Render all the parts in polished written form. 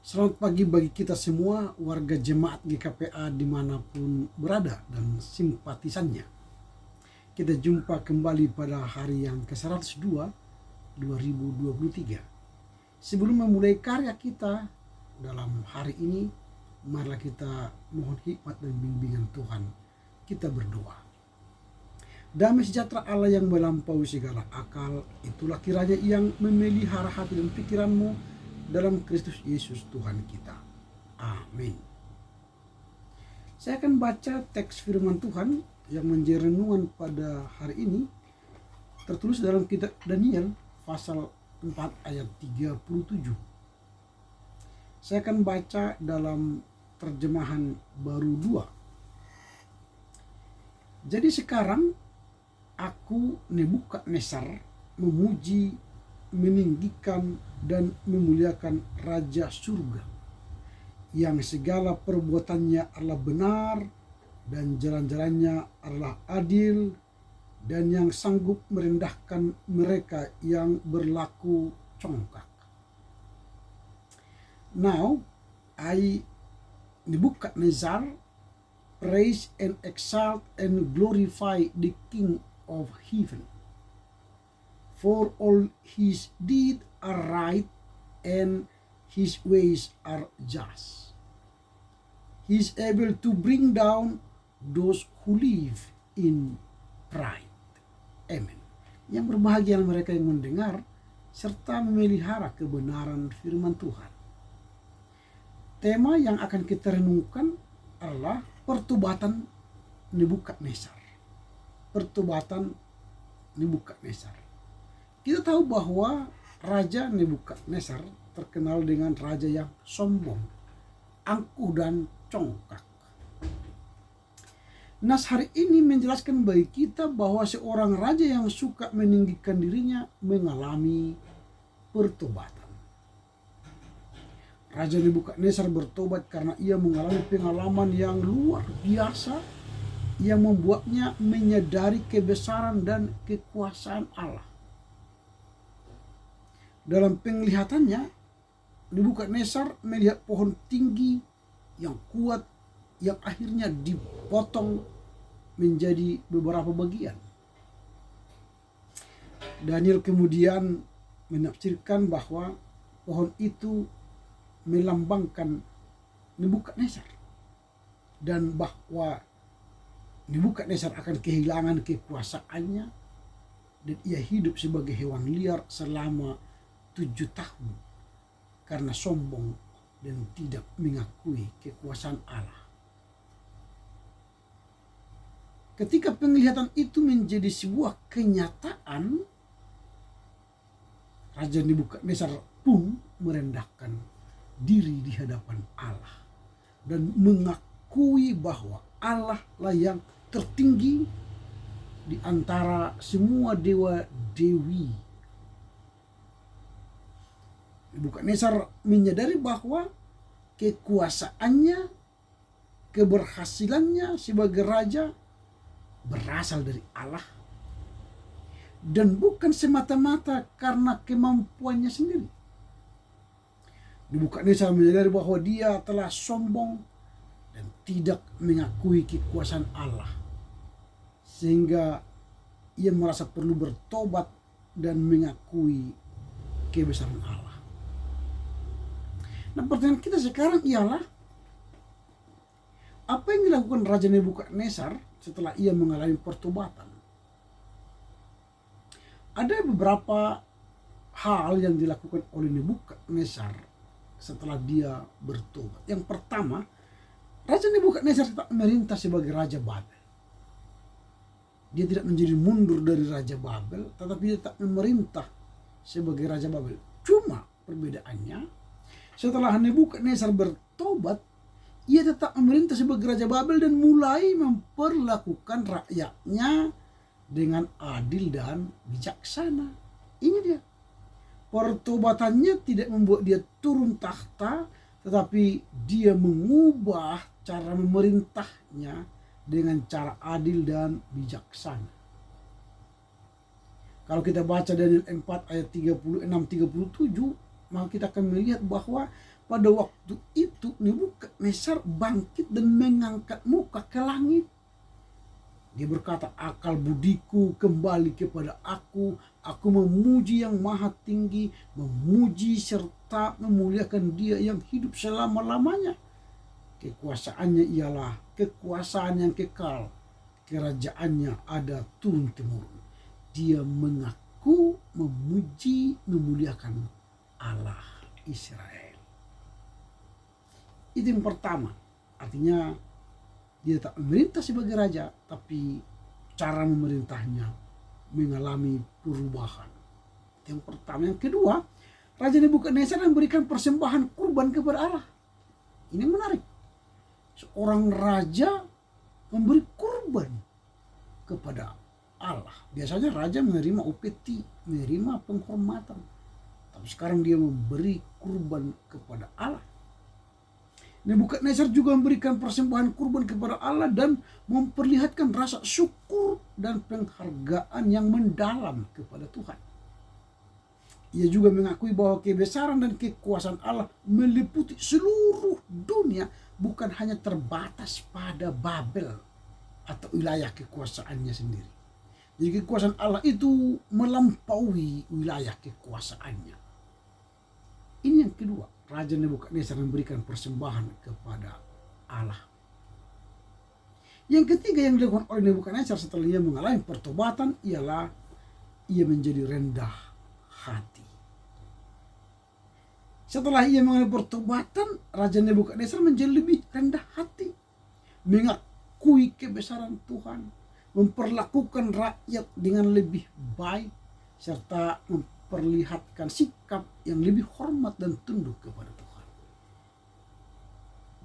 Selamat pagi bagi kita semua warga jemaat GKPA dimanapun berada dan simpatisannya. Kita jumpa kembali pada hari yang ke-102 2023. Sebelum memulai karya kita dalam hari ini, marilah kita mohon hikmat dan bimbingan Tuhan. Kita berdoa. Damai sejahtera Allah yang melampaui segala akal, itulah kiranya yang memelihara hati dan pikiranmu dalam Kristus Yesus Tuhan kita. Amin. Saya akan baca teks firman Tuhan yang menjadi renungan pada hari ini, tertulis dalam kitab Daniel pasal 4 ayat 37. Saya akan baca dalam terjemahan baru 2. Jadi sekarang aku Nebukadnezar memuji, meninggikan dan memuliakan Raja Surga yang segala perbuatannya adalah benar dan jalan-jalannya adalah adil, dan yang sanggup merendahkan mereka yang berlaku congkak. Now I, Nebuchadnezzar, praise and exalt and glorify the King of heaven. For all his deeds are right and his ways are just. He is able to bring down those who live in pride. Amen. Yang berbahagia mereka yang mendengar serta memelihara kebenaran firman Tuhan. Tema yang akan kita renungkan adalah pertobatan Nebukadnezar. Pertobatan Nebukadnezar. Kita tahu bahwa Raja Nebukadnezar terkenal dengan raja yang sombong, angkuh dan congkak. Nas hari ini menjelaskan bagi kita bahwa seorang raja yang suka meninggikan dirinya mengalami pertobatan. Raja Nebukadnezar bertobat karena ia mengalami pengalaman yang luar biasa yang membuatnya menyadari kebesaran dan kekuasaan Allah. Dalam penglihatannya, Nebukadnezar melihat pohon tinggi yang kuat yang akhirnya dipotong menjadi beberapa bagian. Daniel kemudian menafsirkan bahwa pohon itu melambangkan Nebukadnezar dan bahwa Nebukadnezar akan kehilangan kekuasaannya dan ia hidup sebagai hewan liar selama 7 tahun karena sombong dan tidak mengakui kekuasaan Allah. Ketika penglihatan itu menjadi sebuah kenyataan, Raja Nebukadnezar pun merendahkan diri di hadapan Allah dan mengakui bahwa Allah lah yang tertinggi di antara semua dewa-dewi. Nebukadnezar menyadari bahwa kekuasaannya, keberhasilannya sebagai raja berasal dari Allah dan bukan semata-mata karena kemampuannya sendiri. Nebukadnezar menyadari bahwa dia telah sombong dan tidak mengakui kekuasaan Allah, sehingga ia merasa perlu bertobat dan mengakui kebesaran Allah. Nah, pertanyaan kita sekarang ialah, apa yang dilakukan Raja Nebukadnezar setelah ia mengalami pertobatan? Ada beberapa hal yang dilakukan oleh Nebukadnezar setelah dia bertobat. Yang pertama, Raja Nebukadnezar tetap memerintah sebagai Raja Babel. Dia tidak menjadi mundur dari Raja Babel, tetapi dia tetap memerintah sebagai Raja Babel. Cuma perbedaannya, setelah Nebukadnezar bertobat, ia tetap memerintah sebagai Raja Babel dan mulai memperlakukan rakyatnya dengan adil dan bijaksana. Ini dia. Pertobatannya tidak membuat dia turun tahta, tetapi dia mengubah cara memerintahnya dengan cara adil dan bijaksana. Kalau kita baca Daniel 4 ayat 36-37, maka kita akan melihat bahwa pada waktu itu Nebukadnezar bangkit dan mengangkat muka ke langit. Dia berkata, akal budiku kembali kepada aku memuji yang maha tinggi, memuji serta memuliakan dia yang hidup selama-lamanya. Kekuasaannya ialah kekuasaan yang kekal, kerajaannya ada turun-temurun. Dia mengaku memuji, memuliakan Allah Israel. Itu yang pertama, artinya dia tak memerintah sebagai raja, tapi cara memerintahnya mengalami perubahan. Itu yang pertama. Yang kedua, Raja Nebukadnezar memberikan persembahan kurban kepada Allah. Ini menarik. Seorang raja memberi kurban kepada Allah. Biasanya raja menerima upeti, menerima penghormatan. Tapi sekarang dia memberi kurban kepada Allah. Nebukadnezar juga memberikan persembahan kurban kepada Allah dan memperlihatkan rasa syukur dan penghargaan yang mendalam kepada Tuhan. Ia juga mengakui bahwa kebesaran dan kekuasaan Allah meliputi seluruh dunia, bukan hanya terbatas pada Babel atau wilayah kekuasaannya sendiri. Jadi kekuasaan Allah itu melampaui wilayah kekuasaannya. Ini yang kedua, Raja Nebukadnezar memberikan persembahan kepada Allah. Yang ketiga yang dilakukan oleh Nebukadnezar setelah ia mengalami pertobatan ialah ia menjadi rendah hati. Setelah ia mengalami pertobatan, Raja Nebukadnezar menjadi lebih rendah hati, mengakui kebesaran Tuhan, memperlakukan rakyat dengan lebih baik, serta memperlihatkan sikap yang lebih hormat dan tunduk kepada Tuhan.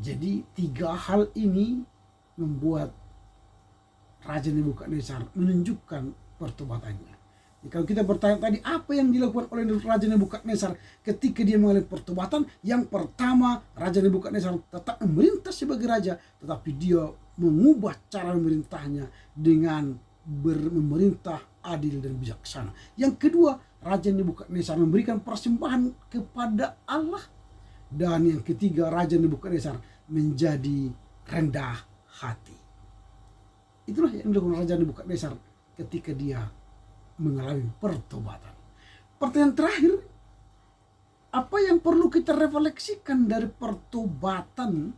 Jadi 3 hal ini membuat Raja Nebukadnezar menunjukkan pertobatannya. Jadi kalau kita bertanya tadi apa yang dilakukan oleh Raja Nebukadnezar ketika dia mengalami pertobatan, yang pertama, Raja Nebukadnezar tetap memerintah sebagai raja, tetapi dia mengubah cara memerintahnya dengan memerintah adil dan bijaksana. Yang kedua, Raja Nebukadnezar memberikan persembahan kepada Allah. Dan yang ketiga, Raja Nebukadnezar menjadi rendah hati. Itulah yang dilakukan Raja Nebukadnezar ketika dia mengalami pertobatan. Pertanyaan terakhir, apa yang perlu kita refleksikan dari pertobatan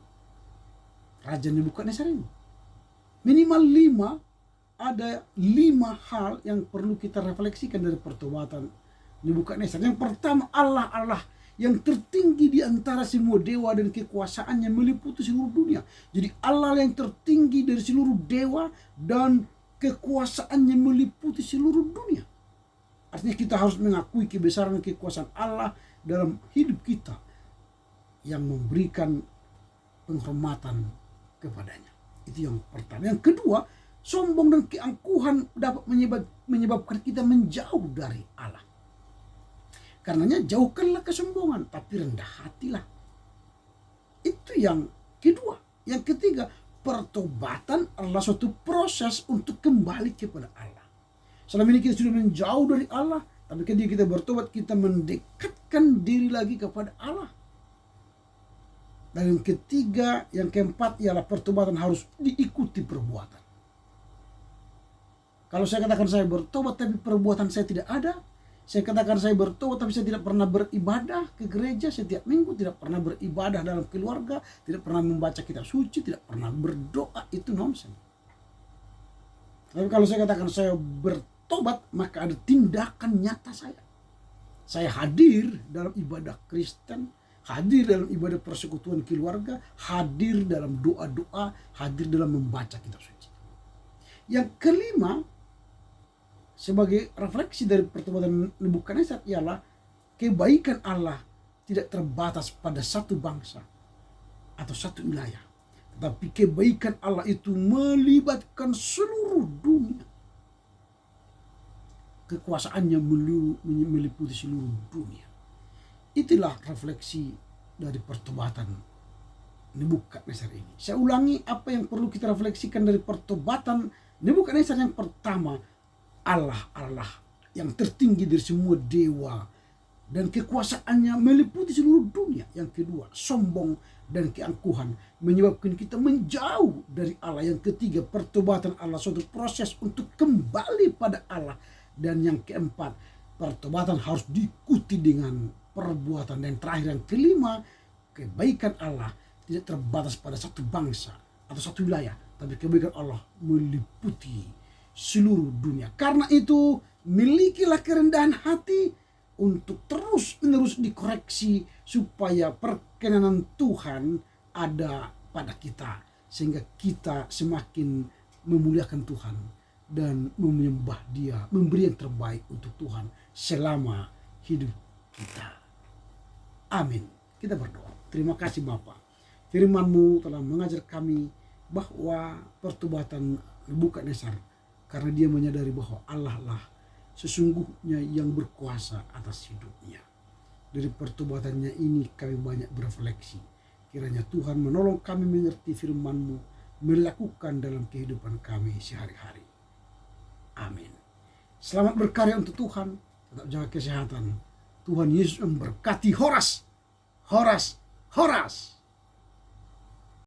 Raja Nebukadnezar ini? Minimal 5, ada 5 hal yang perlu kita refleksikan dari pertobatan Nebukadnezar. Yang pertama, Allah yang tertinggi di antara semua dewa dan kekuasaannya meliputi seluruh dunia. Jadi Allah yang tertinggi dari seluruh dewa dan kekuasaannya meliputi seluruh dunia. Artinya kita harus mengakui kebesaran dan kekuasaan Allah dalam hidup kita yang memberikan penghormatan kepadanya. Itu yang pertama. Yang kedua, sombong dan keangkuhan dapat menyebabkan kita menjauh dari Allah. Karenanya jauhkanlah kesombongan, tapi rendah hatilah. Itu yang kedua. Yang ketiga, pertobatan adalah suatu proses untuk kembali kepada Allah. Selama ini kita sudah menjauh dari Allah, tapi ketika kita bertobat, kita mendekatkan diri lagi kepada Allah. Dan yang ketiga, yang keempat ialah pertobatan harus diikuti perbuatan. Kalau saya katakan saya bertobat tapi perbuatan saya tidak ada, saya katakan saya bertobat tapi saya tidak pernah beribadah ke gereja setiap minggu, tidak pernah beribadah dalam keluarga, tidak pernah membaca kitab suci, tidak pernah berdoa, itu nonsens. Tapi kalau saya katakan saya bertobat, maka ada tindakan nyata saya. Saya hadir dalam ibadah Kristen, hadir dalam ibadah persekutuan keluarga, hadir dalam doa-doa, hadir dalam membaca kitab suci. Yang kelima, sebagai refleksi dari pertobatan Nebukadnezar ialah kebaikan Allah tidak terbatas pada satu bangsa atau satu wilayah, tetapi kebaikan Allah itu melibatkan seluruh dunia. Kekuasaannya meliputi seluruh dunia. Itulah refleksi dari pertobatan Nebukadnezar ini. Saya ulangi apa yang perlu kita refleksikan dari pertobatan Nebukadnezar. Yang pertama, Allah yang tertinggi dari semua dewa dan kekuasaannya meliputi seluruh dunia. Yang kedua, sombong dan keangkuhan menyebabkan kita menjauh dari Allah. Yang ketiga, pertobatan Allah suatu proses untuk kembali pada Allah. Dan yang keempat, pertobatan harus diikuti dengan perbuatan. Dan terakhir, yang kelima, kebaikan Allah tidak terbatas pada satu bangsa atau satu wilayah, tapi kebaikan Allah meliputi seluruh dunia. Karena itu, milikilah kerendahan hati untuk terus-menerus dikoreksi supaya perkenanan Tuhan ada pada kita, sehingga kita semakin memuliakan Tuhan dan menyembah Dia, memberi yang terbaik untuk Tuhan selama hidup kita. Amin. Kita berdoa. Terima kasih Bapa. Firman-Mu telah mengajar kami bahwa pertobatan Nebukadnezar, karena dia menyadari bahwa Allah lah sesungguhnya yang berkuasa atas hidupnya. Dari pertobatannya ini kami banyak berefleksi. Kiranya Tuhan menolong kami mengerti firman-Mu, melakukan dalam kehidupan kami sehari-hari. Amin. Selamat berkarya untuk Tuhan. Tetap jaga kesehatan. Tuhan Yesus memberkati. Horas, horas, horas.